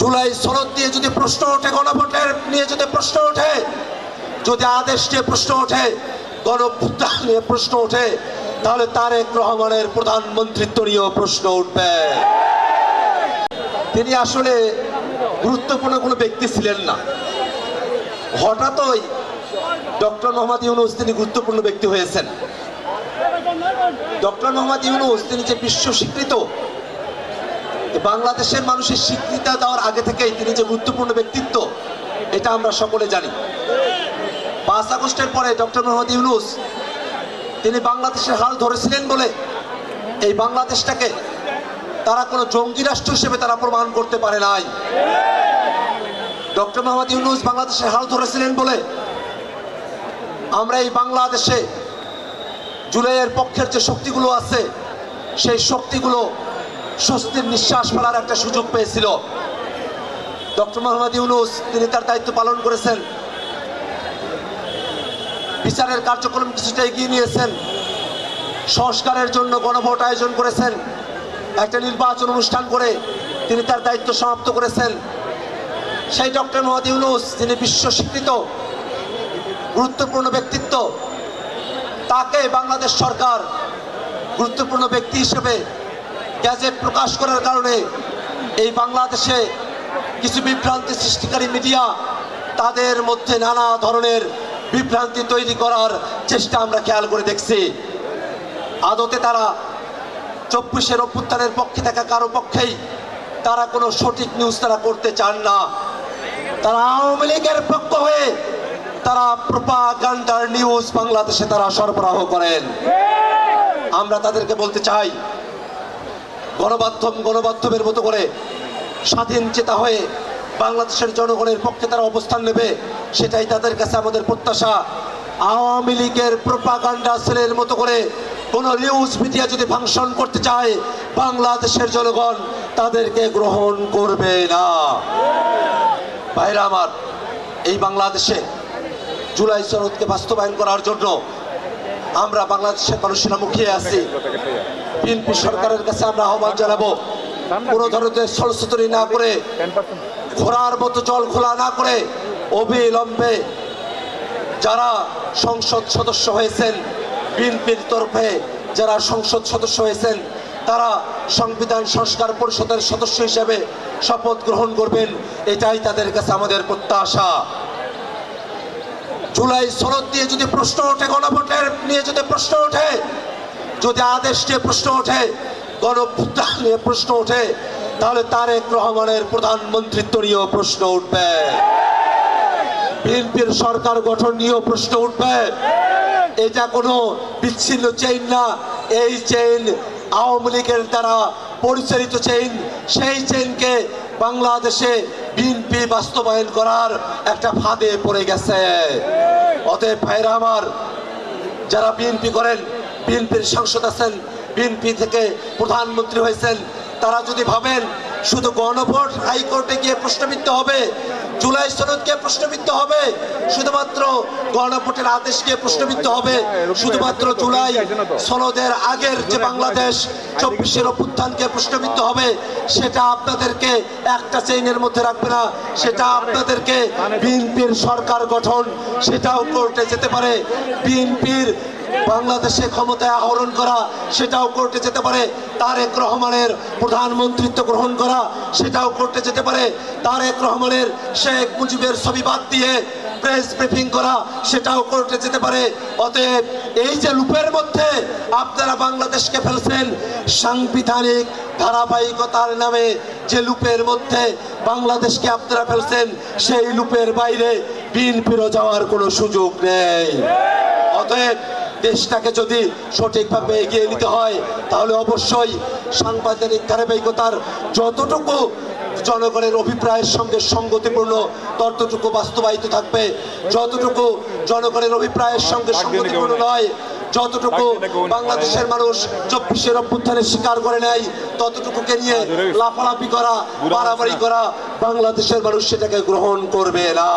জুলাই সনদ দিয়ে যদি প্রশ্ন ওঠে, গণভোটের নিয়ে যদি প্রশ্ন ওঠে, যদি আদেশ নিয়ে প্রশ্ন ওঠে, গণভোট নিয়ে প্রশ্ন ওঠে, তাহলে তারেক রহমানের প্রধানমন্ত্রিত্ব নিয়েও প্রশ্ন উঠবে। তিনি আসলে গুরুত্বপূর্ণ কোনো ব্যক্তি ছিলেন না। হঠাৎই ডক্টর মোহাম্মদ ইউনূস তিনি গুরুত্বপূর্ণ ব্যক্তি হয়েছেন। ডক্টর মোহাম্মদ ইউনূস তিনি যে বিশ্ব স্বীকৃত, বাংলাদেশের মানুষের স্বীকৃতি দেওয়ার আগে থেকেই তিনি যে গুরুত্বপূর্ণ ব্যক্তিত্ব, এটা আমরা সকলে জানি। 5 আগস্টের পরে ডক্টর মোহাম্মদ ইউনূস তিনি বাংলাদেশের হাল ধরেছিলেন বলে এই বাংলাদেশটাকে তারা কোনো জঙ্গি রাষ্ট্র হিসেবে তারা প্রমাণ করতে পারে নাই। ডক্টর মোহাম্মদ ইউনূস বাংলাদেশের হাল ধরেছিলেন বলে আমরা এই বাংলাদেশে জুলাইয়ের পক্ষের যে শক্তিগুলো আছে, সেই শক্তিগুলো স্বস্তির নিঃশ্বাস ফেলার একটা সুযোগ পেয়েছিল। ডক্টর মোহাম্মদ ইউনূস তিনি তার দায়িত্ব পালন করেছেন, বিচারের কার্যক্রম কিছুটা এগিয়ে নিয়েছেন, সংস্কারের জন্য গণভোট আয়োজন করেছেন, একটা নির্বাচন অনুষ্ঠান করে তিনি তার দায়িত্ব সমাপ্ত করেছেন। সেই ডক্টর মোহাম্মদ ইউনূস যিনি বিশ্ব স্বীকৃত গুরুত্বপূর্ণ ব্যক্তিত্ব, তাকে বাংলাদেশ সরকার গুরুত্বপূর্ণ ব্যক্তি হিসেবে গ্যাজেট প্রকাশ করার কারণে এই বাংলাদেশে কিছু বিভ্রান্তি সৃষ্টিকারী মিডিয়া তাদের মধ্যে নানা ধরনের বিভ্রান্তি তৈরি করার চেষ্টা আমরা খেয়াল করে দেখছি। আদতে তারা 24-এর অভ্যুত্থানের পক্ষে থাকা কারো পক্ষেই তারা কোনো সঠিক নিউজ তারা করতে চান না। তারা আওয়ামী লীগের পক্ষ হয়ে তারা প্রোপাগান্ডার নিউজ বাংলাদেশে তারা সরবরাহ করেন। আমরা তাদেরকে বলতে চাই, গণমাধ্যমের মতো করে স্বাধীন চেতা হয়ে বাংলাদেশের জনগণের পক্ষে তারা অবস্থান নেবে, সেটাই তাদের কাছে আমাদের প্রত্যাশা। আওয়ামী লীগের প্রোপাগান্ডা সেলের মতো করে কোন নিউজ মিডিয়া যদি ফাংশন করতে চায়, বাংলাদেশের জনগণ তাদেরকে গ্রহণ করবে না। ভাইরা আমার, এই বাংলাদেশে জুলাই সনদকে বাস্তবায়ন করার জন্য আমরা বাংলাদেশের মানুষেরা মুখিয়ে আছি। বিএনপি সরকারের কাছে আমরা আহ্বান জানাবো, কোনো ধরনের ছলছতরি না করে, ঘোড়ার মতো জল খোলা না করে অবিলম্বে যারা সংসদ সদস্য হয়েছেন, বিএনপির তরফে যারা সংসদ সদস্য হয়েছেন, তারা সংবিধান সংস্কার পরিষদের সদস্য হিসেবে শপথ গ্রহণ করবেন, এটাই তাদের কাছে আমাদের প্রত্যাশা। জুলাই সনদ দিয়ে যদি প্রশ্ন ওঠে, গণভোটের নিয়ে যদি প্রশ্ন ওঠে, যদি আদেশ নিয়ে প্রশ্ন ওঠে, গণভোট নিয়ে প্রশ্ন ওঠে, তাহলে তারেক রহমানের প্রধানমন্ত্রিত্ব নিয়েও প্রশ্ন উঠবে। বিএনপির সরকার গঠন নিয়েও প্রশ্ন উঠবে। এটা কোনো বিচ্ছিন্ন চেইন না, এই চেইন আওয়ামী লীগের দ্বারা পরিচালিত চেইন। সেই চেইনকে বাংলাদেশে বিএনপি বাস্তবায়ন করার একটা ফাঁদে পড়ে গেছে। অতএব ভাইরা আমার, যারা বিএনপি করেন, বিএনপির সাংসদ আছেন, বিএনপি থেকে প্রধানমন্ত্রী হয়েছেন, তারা যদি ভাবেন শুধু গণভোট হাইকোর্টে গিয়ে প্রশ্নবিদ্ধ হবে, জুলাই সনদকে প্রশ্নবিদ্ধ হবে, শুধুমাত্র গণভোটের আদেশ গিয়ে প্রশ্নবিদ্ধ হবে, শুধুমাত্র জুলাই সনদের আগের যে বাংলাদেশ 24-এর অভ্যুত্থানকে প্রশ্নবিদ্ধ হবে, সেটা আপনাদেরকে একটা চেইনের মধ্যে রাখবে না। সেটা আপনাদেরকে বিএনপির সরকার গঠন, সেটাও কোর্টে যেতে পারে। বিএনপির বাংলাদেশে ক্ষমতায় আহরণ করা, সেটাও কোর্টে যেতে পারে। তারেক রহমানের প্রধানমন্ত্রিত্ব গ্রহণ করা, সেটাও কোর্টে যেতে পারে। তারেক রহমানের শেখ মুজিবের ছবি বাদ দিয়ে প্রেস ব্রিফিং করা, সেটাও কোর্টে যেতে পারে। অতএব এই যে লুপের মধ্যে আপনারা বাংলাদেশকে ফেলছেন, সাংবিধানিক ধারাবাহিকতার নামে যে লুপের মধ্যে বাংলাদেশকে আপনারা ফেলছেন, সেই লুপের বাইরে বিএনপিরও যাওয়ার কোনো সুযোগ নেই। অতএব দেশটাকে যদি সঠিকভাবে এগিয়ে নিতে হয়, তাহলে অবশ্যই সাংবিধানিক ধারাবাহিকতার যতটুকু জনগণের অভিপ্রায়ের সঙ্গে সঙ্গতিপূর্ণ, ততটুকু বাস্তবায়িত থাকবে। যতটুকু জনগণের অভিপ্রায়ের সঙ্গে সঙ্গতিপূর্ণ নয়, যতটুকু বাংলাদেশের মানুষ 24-এর অভ্যুত্থানের স্বীকার করে নেয়, ততটুকুকে নিয়ে লাফালাফি করা, মারামারি করা, বাংলাদেশের মানুষ সেটাকে গ্রহণ করবে না।